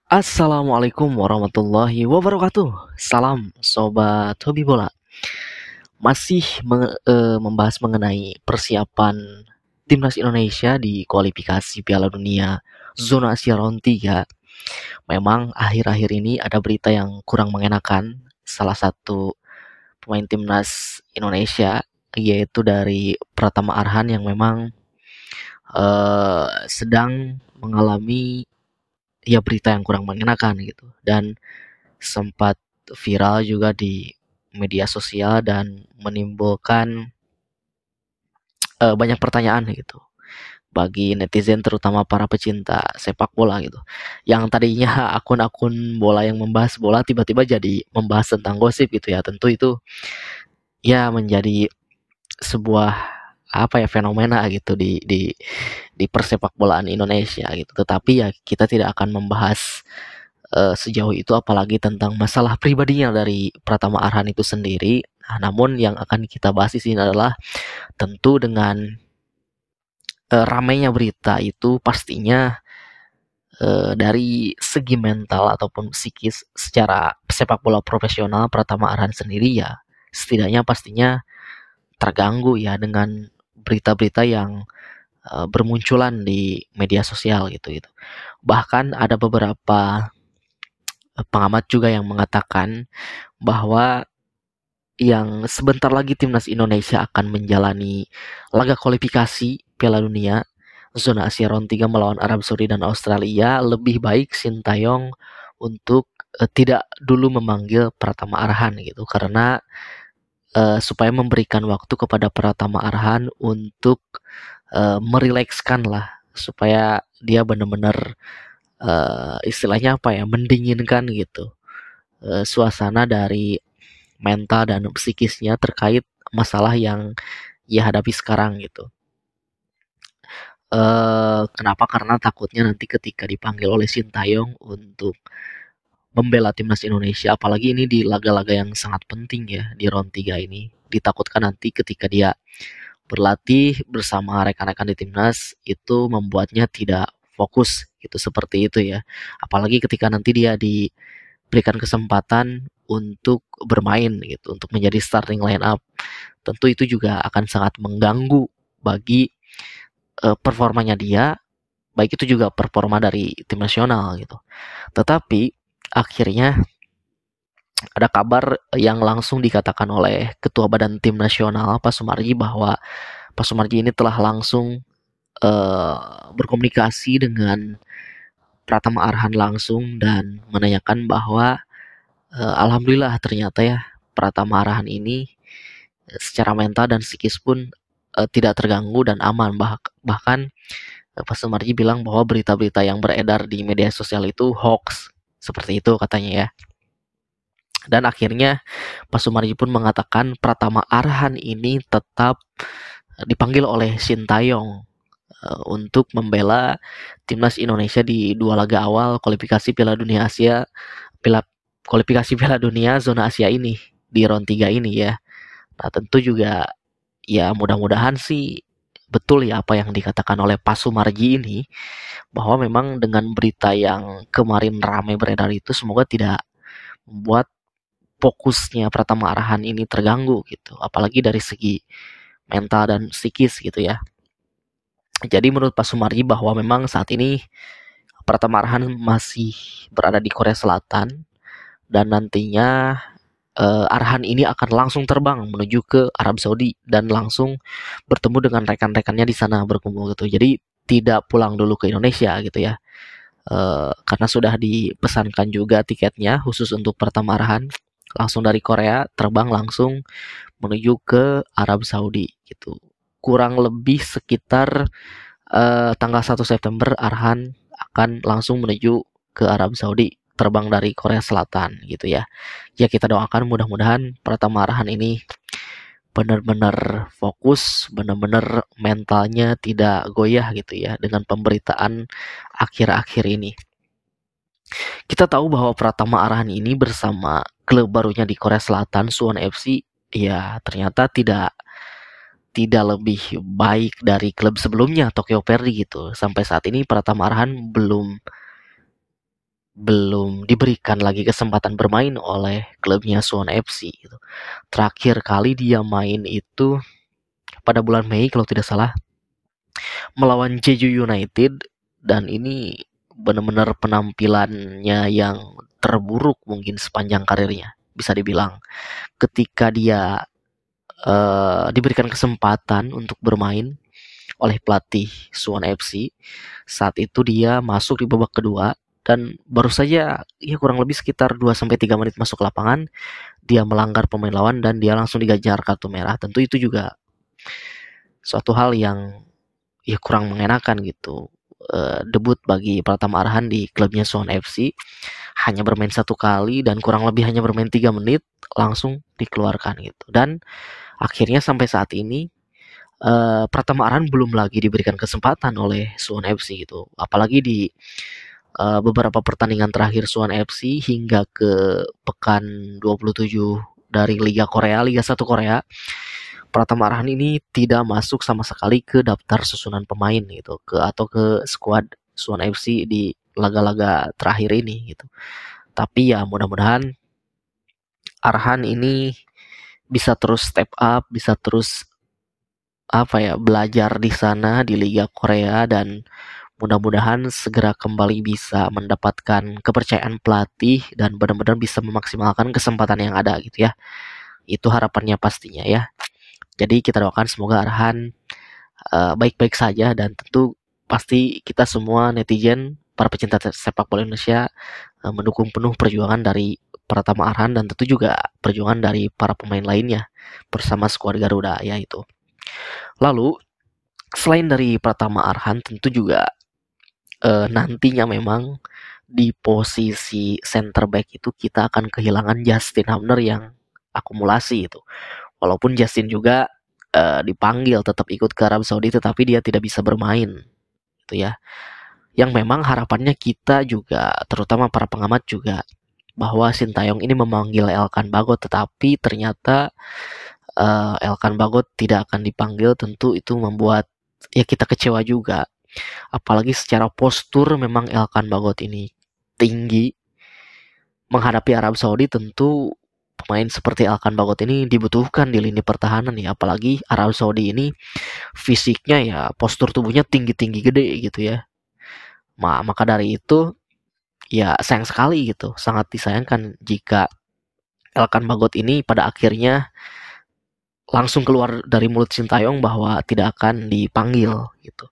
Assalamualaikum warahmatullahi wabarakatuh. Salam sobat hobi bola. Masih membahas mengenai persiapan timnas Indonesia di kualifikasi Piala Dunia zona Asia round 3. Memang akhir-akhir ini ada berita yang kurang mengenakan. Salah satu pemain timnas Indonesia yaitu dari Pratama Arhan yang memang sedang mengalami ya berita yang kurang mengenakan gitu, dan sempat viral juga di media sosial dan menimbulkan banyak pertanyaan gitu bagi netizen, terutama para pecinta sepak bola gitu. Yang tadinya akun-akun bola yang membahas bola tiba-tiba jadi membahas tentang gosip gitu ya. Tentu itu ya menjadi sebuah apa ya, fenomena gitu di persepak bolaan Indonesia gitu. Tetapi ya kita tidak akan membahas sejauh itu, apalagi tentang masalah pribadinya dari Pratama Arhan itu sendiri. Nah, namun yang akan kita bahas di sini adalah tentu dengan ramainya berita itu pastinya dari segi mental ataupun psikis secara sepak bola profesional Pratama Arhan sendiri ya setidaknya pastinya terganggu ya dengan berita-berita yang bermunculan di media sosial gitu. Bahkan ada beberapa pengamat juga yang mengatakan bahwa yang sebentar lagi timnas Indonesia akan menjalani laga kualifikasi Piala Dunia zona Asia round 3 melawan Arab Saudi dan Australia, lebih baik Sintayong untuk tidak dulu memanggil Pratama Arhan gitu, karena supaya memberikan waktu kepada Pratama Arhan untuk merilekskan lah, supaya dia benar-benar istilahnya apa ya, mendinginkan gitu suasana dari mental dan psikisnya terkait masalah yang ia hadapi sekarang gitu. Kenapa? Karena takutnya nanti ketika dipanggil oleh Sintayong untuk membela timnas Indonesia, apalagi ini di laga-laga yang sangat penting ya di round 3 ini, ditakutkan nanti ketika dia berlatih bersama rekan-rekan di timnas itu membuatnya tidak fokus gitu, seperti itu ya. Apalagi ketika nanti dia diberikan kesempatan untuk bermain gitu, untuk menjadi starting line up. Tentu itu juga akan sangat mengganggu bagi performanya dia, baik itu juga performa dari tim nasional gitu. Tetapi akhirnya ada kabar yang langsung dikatakan oleh Ketua Badan Tim Nasional Pak Sumarji, bahwa Pak Sumarji ini telah langsung berkomunikasi dengan Pratama Arhan langsung dan menanyakan bahwa alhamdulillah ternyata ya Pratama Arhan ini secara mental dan psikis pun tidak terganggu dan aman. Bahkan Pak Sumarji bilang bahwa berita-berita yang beredar di media sosial itu hoax, seperti itu katanya ya. Dan akhirnya Pak Sumarji pun mengatakan Pratama Arhan ini tetap dipanggil oleh Sintayong untuk membela timnas Indonesia di dua laga awal kualifikasi Piala Dunia Asia, kualifikasi Piala Dunia zona Asia ini di round 3 ini ya. Nah, tentu juga ya mudah-mudahan sih betul ya apa yang dikatakan oleh Pak Sumarji ini, bahwa memang dengan berita yang kemarin ramai beredar itu semoga tidak membuat fokusnya Pratama Arhan ini terganggu gitu, apalagi dari segi mental dan psikis gitu ya. Jadi menurut Pak Sumarji bahwa memang saat ini Pratama Arhan masih berada di Korea Selatan, dan nantinya Arhan ini akan langsung terbang menuju ke Arab Saudi dan langsung bertemu dengan rekan-rekannya di sana, berkumpul gitu. Jadi tidak pulang dulu ke Indonesia gitu ya. Karena sudah dipesankan juga tiketnya khusus untuk Pratama Arhan, langsung dari Korea terbang langsung menuju ke Arab Saudi gitu. Kurang lebih sekitar tanggal 1 September Arhan akan langsung menuju ke Arab Saudi, terbang dari Korea Selatan gitu ya. Ya kita doakan mudah-mudahan Pratama Arhan ini benar-benar fokus, benar-benar mentalnya tidak goyah gitu ya dengan pemberitaan akhir-akhir ini. Kita tahu bahwa Pratama Arhan ini bersama klub barunya di Korea Selatan, Suwon FC, ya ternyata tidak lebih baik dari klub sebelumnya, Tokyo Verdy gitu. Sampai saat ini Pratama Arhan belum belum diberikan lagi kesempatan bermain oleh klubnya Suwon FC gitu. Terakhir kali dia main itu pada bulan Mei kalau tidak salah melawan Jeju United, dan ini benar-benar penampilannya yang terburuk mungkin sepanjang karirnya bisa dibilang. Ketika dia diberikan kesempatan untuk bermain oleh pelatih Suwon FC, saat itu dia masuk di babak kedua dan baru saja ya kurang lebih sekitar 2 sampai 3 menit masuk lapangan, dia melanggar pemain lawan dan dia langsung digajar kartu merah. Tentu itu juga suatu hal yang ya kurang mengenakan gitu. Debut bagi Pratama Arhan di klubnya Suwon FC, hanya bermain 1 kali dan kurang lebih hanya bermain 3 menit langsung dikeluarkan gitu. Dan akhirnya sampai saat ini Pratama Arhan belum lagi diberikan kesempatan oleh Suwon FC gitu. Apalagi di beberapa pertandingan terakhir Suwon FC hingga ke pekan 27 dari Liga Korea, Liga 1 Korea, Pratama Arhan ini tidak masuk sama sekali ke daftar susunan pemain gitu, atau ke skuad Suwon FC di laga-laga terakhir ini gitu. Tapi ya mudah-mudahan Arhan ini bisa terus step up, bisa terus belajar di sana di Liga Korea, dan mudah-mudahan segera kembali bisa mendapatkan kepercayaan pelatih dan benar-benar bisa memaksimalkan kesempatan yang ada gitu ya. Itu harapannya pastinya ya. Jadi kita doakan semoga Arhan baik-baik saja, dan tentu pasti kita semua netizen, para pecinta sepak bola Indonesia mendukung penuh perjuangan dari Pratama Arhan dan tentu juga perjuangan dari para pemain lainnya bersama skuad Garuda ya itu. Lalu selain dari Pratama Arhan, tentu juga nantinya memang di posisi center back itu kita akan kehilangan Justin Hamner yang akumulasi itu. Walaupun Justin juga dipanggil tetap ikut ke Arab Saudi, tetapi dia tidak bisa bermain gitu ya. Yang memang harapannya kita juga, terutama para pengamat juga, bahwa Sintayong ini memanggil Elkan Bagot, tetapi ternyata Elkan Bagot tidak akan dipanggil. Tentu itu membuat ya kita kecewa juga. Apalagi secara postur memang Elkan Bagot ini tinggi. Menghadapi Arab Saudi tentu pemain seperti Elkan Bagot ini dibutuhkan di lini pertahanan ya. Apalagi Arab Saudi ini fisiknya ya, postur tubuhnya tinggi-tinggi gede gitu ya. Maka dari itu ya sayang sekali gitu. Sangat disayangkan jika Elkan Bagot ini pada akhirnya langsung keluar dari mulut Sintayong bahwa tidak akan dipanggil gitu.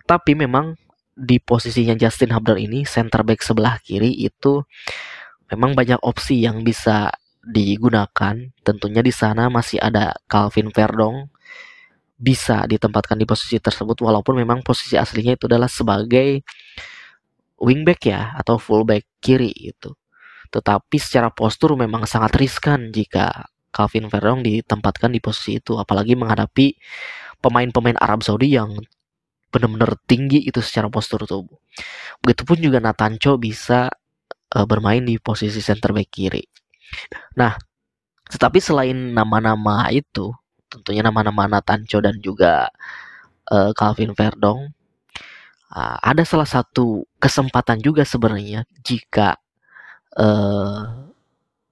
Tapi memang di posisinya Justin Hamner ini, center back sebelah kiri itu memang banyak opsi yang bisa digunakan. Tentunya di sana masih ada Calvin Verdong, bisa ditempatkan di posisi tersebut, walaupun memang posisi aslinya itu adalah sebagai wingback ya, atau fullback kiri gitu. Tetapi secara postur memang sangat riskan jika Calvin Verdong ditempatkan di posisi itu, apalagi menghadapi pemain-pemain Arab Saudi yang benar-benar tinggi itu secara postur tubuh. Begitupun juga Natancho bisa bermain di posisi center back kiri. Nah, tetapi selain nama-nama itu, tentunya nama-nama Natancho dan juga Calvin Verdong, ada salah satu kesempatan juga sebenarnya jika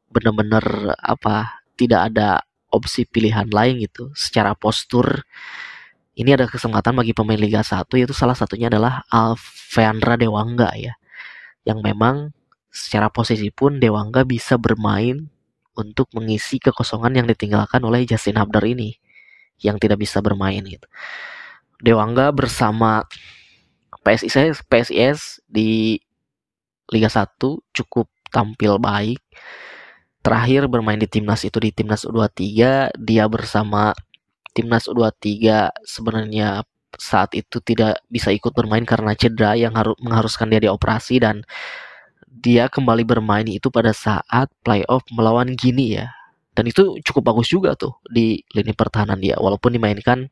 benar-benar tidak ada opsi pilihan lain gitu secara postur. Ini ada kesempatan bagi pemain Liga 1, yaitu salah satunya adalah Alfeandra Dewangga ya, yang memang secara posisi pun Dewangga bisa bermain untuk mengisi kekosongan yang ditinggalkan oleh Justin Hamner ini yang tidak bisa bermain gitu. Dewangga bersama PSIS di Liga 1 cukup tampil baik. Terakhir bermain di timnas itu di timnas U23, dia bersama timnas U23 sebenarnya saat itu tidak bisa ikut bermain karena cedera yang mengharuskan dia dioperasi, dan dia kembali bermain itu pada saat playoff melawan Guinea ya. Dan itu cukup bagus juga tuh di lini pertahanan dia, walaupun dimainkan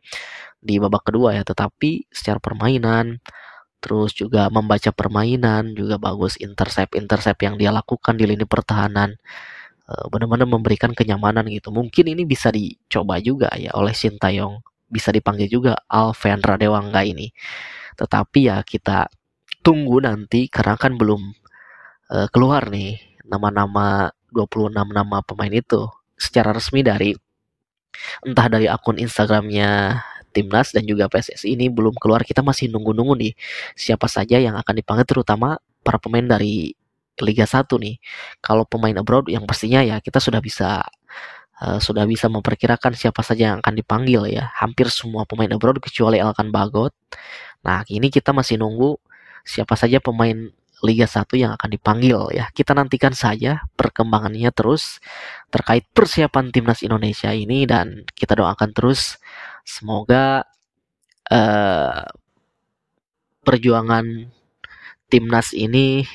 di babak kedua ya, tetapi secara permainan terus juga membaca permainan juga bagus, intercept yang dia lakukan di lini pertahanan benar-benar memberikan kenyamanan gitu. Mungkin ini bisa dicoba juga ya oleh Sintayong, bisa dipanggil juga Alfeandra Dewangga ini. Tetapi ya kita tunggu nanti karena kan belum keluar nih nama-nama 26 nama pemain itu secara resmi dari entah dari akun Instagramnya Timnas dan juga PSSI ini belum keluar. Kita masih nunggu-nunggu nih siapa saja yang akan dipanggil, terutama para pemain dari Liga 1 nih. Kalau pemain abroad yang pastinya ya kita sudah bisa memperkirakan siapa saja yang akan dipanggil ya. Hampir semua pemain abroad kecuali Elkan Bagot. Nah, ini kita masih nunggu siapa saja pemain Liga 1 yang akan dipanggil ya. Kita nantikan saja perkembangannya terus terkait persiapan timnas Indonesia ini, dan kita doakan terus semoga eh, perjuangan timnas ini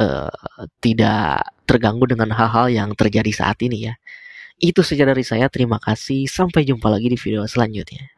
eh, tidak terganggu dengan hal-hal yang terjadi saat ini ya. Itu saja dari saya. Terima kasih. Sampai jumpa lagi di video selanjutnya.